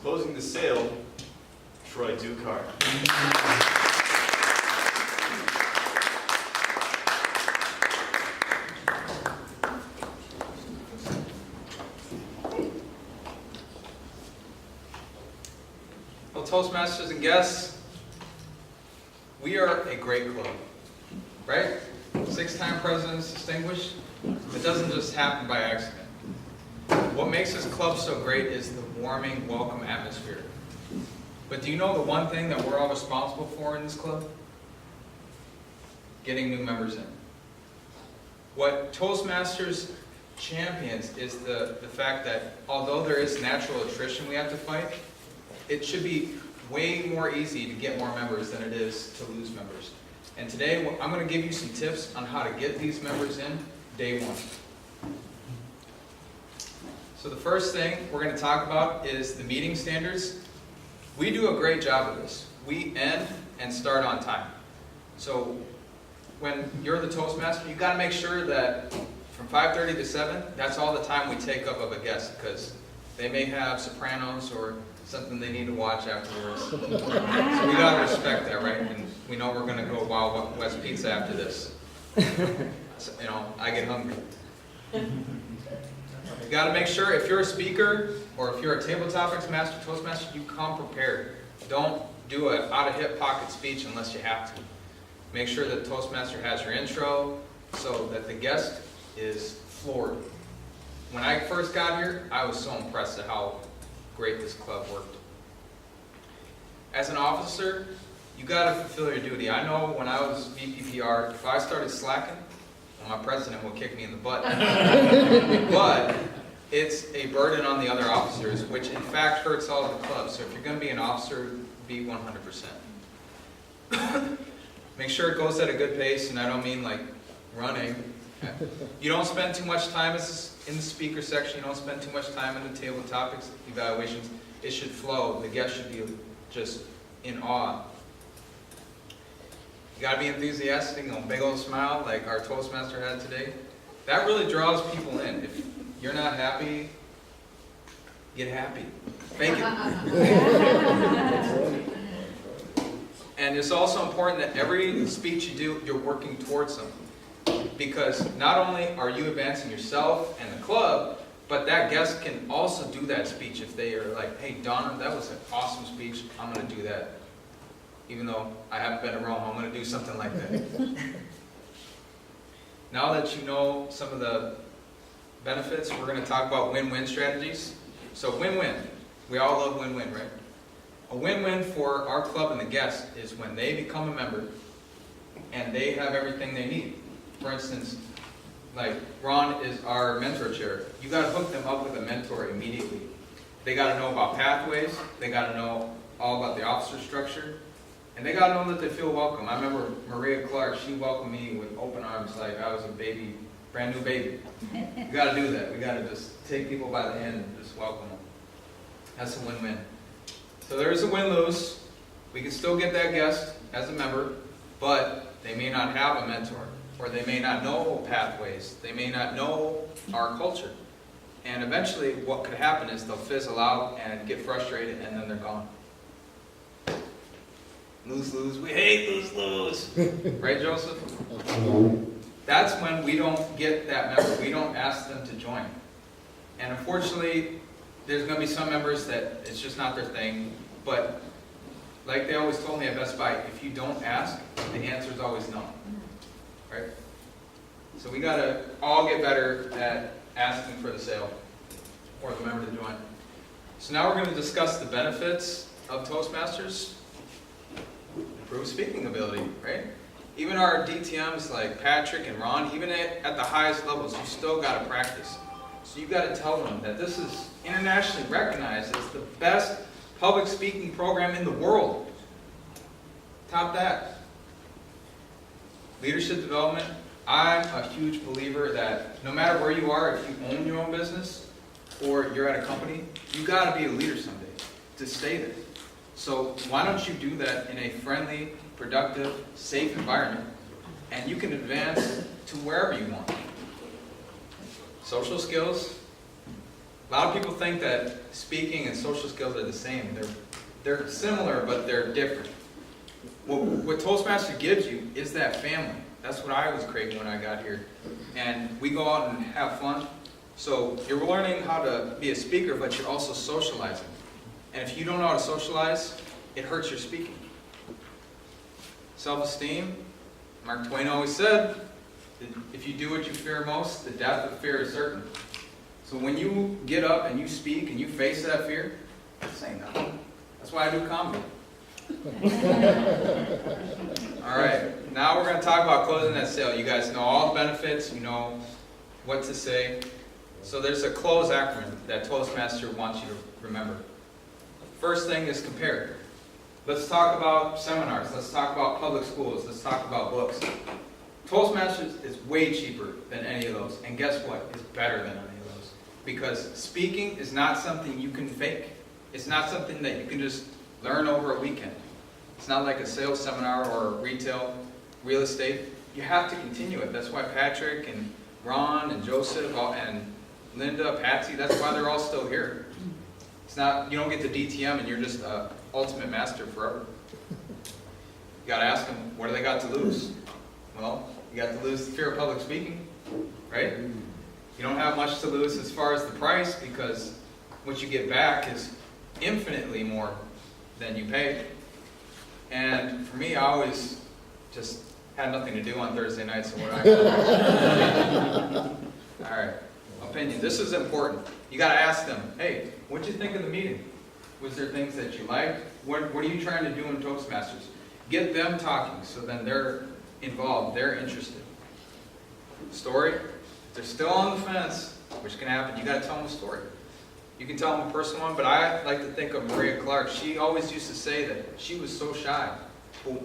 Closing the sale, Troy Dukar. Well, Toastmasters and guests, we are a great club, right? 6-time presidents distinguished. It doesn't just happen by accident. What makes this club so great is the warming, welcome atmosphere. But do you know the one thing that we're all responsible for in this club? Getting new members in. What Toastmasters champions is the fact that although there is natural attrition we have to fight, it should be way more easy to get more members than it is to lose members. And today I'm going to give you some tips on how to get these members in day one. So the first thing we're going to talk about is the meeting standards. We do a great job of this. We end and start on time. So when you're the Toastmaster, you've got to make sure that from 5:30 to 7, that's all the time we take up of a guest, because they may have Sopranos or something they need to watch afterwards. So we got to respect that, right? And we know we're going to go Wild West Pizza after this. So, I get hungry. You got to make sure if you're a speaker or if you're a table topics master, Toastmaster, you come prepared. Don't do an out-of-hip pocket speech unless you have to. Make sure that Toastmaster has your intro so that the guest is floored. When I first got here, I was so impressed at how great this club worked. As an officer, you got to fulfill your duty. I know when I was VPPR, if I started slacking, well, my president would kick me in the butt. But it's a burden on the other officers, which in fact hurts all of the club. So if you're going to be an officer, be 100%. Make sure it goes at a good pace, and I don't mean like running. You don't spend too much time in the speaker section. You don't spend too much time in the table topics evaluations. It should flow. The guest should be just in awe. You got to be enthusiastic, a big old smile like our Toastmaster had today. That really draws people in. If you're not happy, get happy. Fake it. And it's also important that every speech you do, you're working towards something. Because not only are you advancing yourself and the club, but that guest can also do that speech if they are like, hey, Donna, that was an awesome speech. I'm going to do that. Even though I haven't been to Rome, I'm going to do something like that. Now that you know some of the benefits, we're going to talk about win-win strategies. So win-win. We all love win-win, right? A win-win for our club and the guest is when they become a member and they have everything they need. For instance, like Ron is our mentor chair. You got to hook them up with a mentor immediately. They got to know about pathways. They got to know all about the officer structure. And they got to know that they feel welcome. I remember Maria Clark, she welcomed me with open arms like I was a baby, brand new baby. We got to do that. We got to just take people by the hand and just welcome them. That's a win-win. So there is a win-lose. We can still get that guest as a member, but they may not have a mentor, or they may not know pathways. They may not know our culture. And eventually what could happen is they'll fizzle out and get frustrated, and then they're gone. Lose-lose. We hate lose-lose. Right, Joseph? That's when we don't get that member. We don't ask them to join. And unfortunately, there's going to be some members that it's just not their thing. But like they always told me at Best Buy, if you don't ask, the answer is always no. Right? So we got to all get better at asking for the sale or the member to join. So now we're going to discuss the benefits of Toastmasters. Improved speaking ability, right? Even our DTMs like Patrick and Ron, even at the highest levels, you still got to practice. So you got to tell them that this is internationally recognized as the best public speaking program in the world. Top that. Leadership development. I'm a huge believer that no matter where you are, if you own your own business or you're at a company, you got to be a leader someday to stay there. So why don't you do that in a friendly, productive, safe environment, and you can advance to wherever you want. Social skills. A lot of people think that speaking and social skills are the same. They're similar, but they're different. What Toastmaster gives you is that family. That's what I was craving when I got here. And we go out and have fun. So you're learning how to be a speaker, but you're also socializing. And if you don't know how to socialize, it hurts your speaking. Self-esteem, Mark Twain always said, if you do what you fear most, the death of fear is certain. So when you get up and you speak and you face that fear, it's saying nothing. That's why I do comedy. All right, now we're going to talk about closing that sale. You guys know all the benefits, you know what to say. So there's a close acronym that Toastmaster wants you to remember. First thing is compare. Let's talk about seminars. Let's talk about public schools. Let's talk about books. Toastmasters is way cheaper than any of those. And guess what? It's better than any of those. Because speaking is not something you can fake. It's not something that you can just learn over a weekend. It's not like a sales seminar or retail real estate. You have to continue it. That's why Patrick and Ron and Joseph and Linda, Patsy, that's why they're all still here. It's not, you don't get to DTM and you're just an ultimate master forever. You got to ask them, what do they got to lose? Well, you got to lose the fear of public speaking, right? You don't have much to lose as far as the price, because what you get back is infinitely more than you paid. And for me, I always just had nothing to do on Thursday night, so what I all right, opinion. This is important. You got to ask them, hey, what'd you think of the meeting? Was there things that you liked? What are you trying to do in Toastmasters? Get them talking, so then they're involved, they're interested. Story, if they're still on the fence, which can happen, you got to tell them a story. You can tell them a personal one, but I like to think of Maria Clark. She always used to say that she was so shy. Well,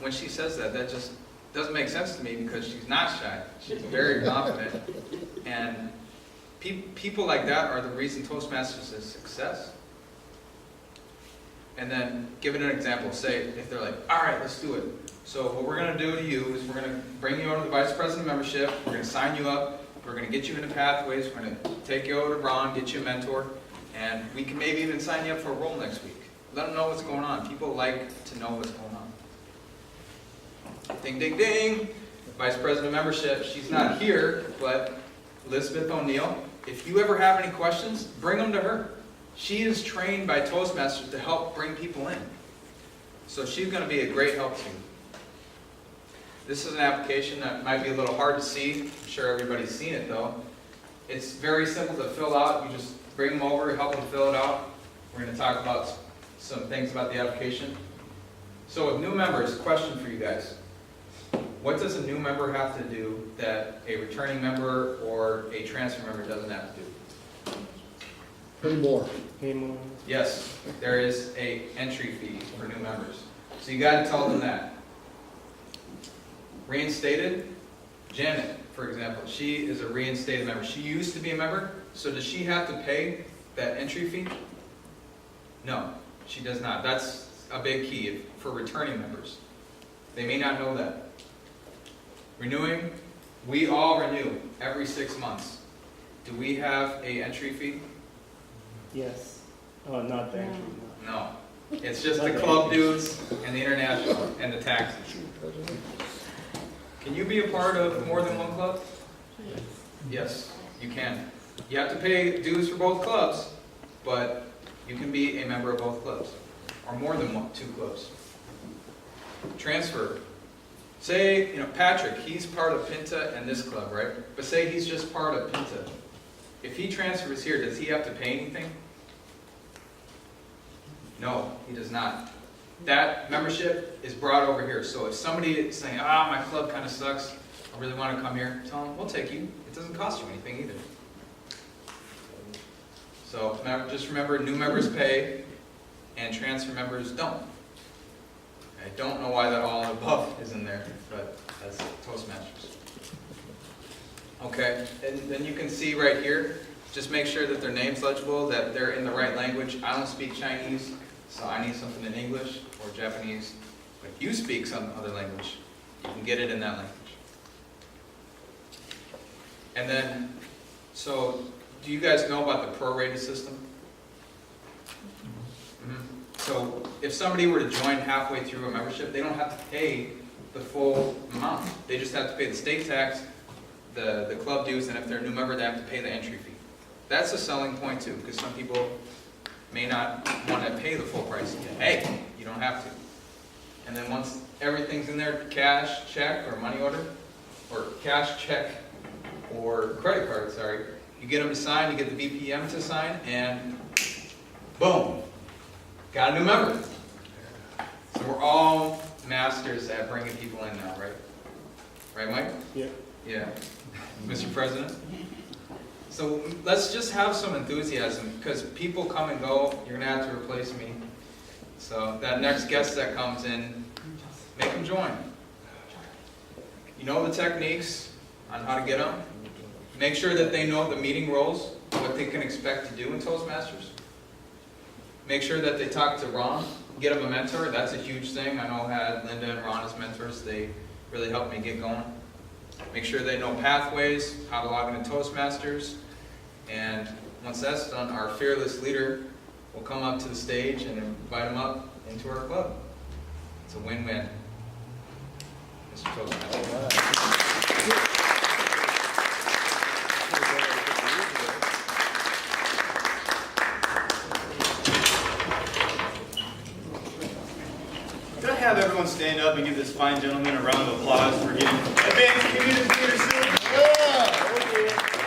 when she says that, that just doesn't make sense to me, because she's not shy. She's very confident. And people like that are the reason Toastmasters is success. And then give it an example. Say, if they're like, all right, let's do it. So what we're going to do to you is we're going to bring you over to the Vice President membership. We're going to sign you up. We're going to get you into Pathways. We're going to take you over to Ron, get you a mentor. And we can maybe even sign you up for a role next week. Let them know what's going on. People like to know what's going on. Ding, ding, ding. Vice President membership. She's not here, but Elizabeth O'Neill. If you ever have any questions, bring them to her. She is trained by Toastmasters to help bring people in. So she's going to be a great help to you. This is an application that might be a little hard to see. I'm sure everybody's seen it though. It's very simple to fill out. You just bring them over, help them fill it out. We're going to talk about some things about the application. So with new members, question for you guys. What does a new member have to do that a returning member or a transfer member doesn't have to do? Pay more. Yes, there is a entry fee for new members. So you got to tell them that. Reinstated, Janet, for example, she is a reinstated member. She used to be a member, so does she have to pay that entry fee? No, she does not. That's a big key for returning members. They may not know that. Renewing, we all renew every 6 months. Do we have an entry fee? Yes. Oh, not the entry. No. It's just the club dues and the international and the taxes. Can you be a part of more than one club? Yes, you can. You have to pay dues for both clubs, but you can be a member of both clubs, or more than two clubs. Transfer. Say, Patrick, he's part of Pinta and this club, right? But say he's just part of Pinta. If he transfers here, does he have to pay anything? No, he does not. That membership is brought over here. So if somebody is saying, my club kind of sucks, I really want to come here, tell them, we'll take you. It doesn't cost you anything either. So just remember, new members pay and transfer members don't. I don't know why that all above is in there, but that's Toastmasters. Okay, and then you can see right here, just make sure that their name's legible, that they're in the right language. I don't speak Chinese, so I need something in English or Japanese. But you speak some other language, you can get it in that language. And then, so do you guys know about the prorated system? So if somebody were to join halfway through a membership, they don't have to pay the full amount. They just have to pay the state tax, the club dues, and if they're a new member, they have to pay the entry fee. That's a selling point too, because some people may not want to pay the full price. Hey, you don't have to. And then once everything's in there, cash, check, or money order, or cash, check, or credit card, sorry, you get them to sign, you get the BPM to sign, and boom, got a new member. So we're all masters at bringing people in now, right? Right, Mike? Yeah. Yeah. Mr. President? So let's just have some enthusiasm, because people come and go. You're going to have to replace me. So that next guest that comes in, make them join. You know the techniques on how to get them. Make sure that they know the meeting roles, what they can expect to do in Toastmasters. Make sure that they talk to Ron, get them a mentor. That's a huge thing. I know I had Linda and Ron as mentors. They really helped me get going. Make sure they know pathways, how to log into Toastmasters. And once that's done, our fearless leader will come up to the stage and invite them up into our club. It's a win-win. Mr. Toastmaster. Could I have everyone stand up and give this fine gentleman a round of applause for getting advanced communicator skills? Yeah, okay.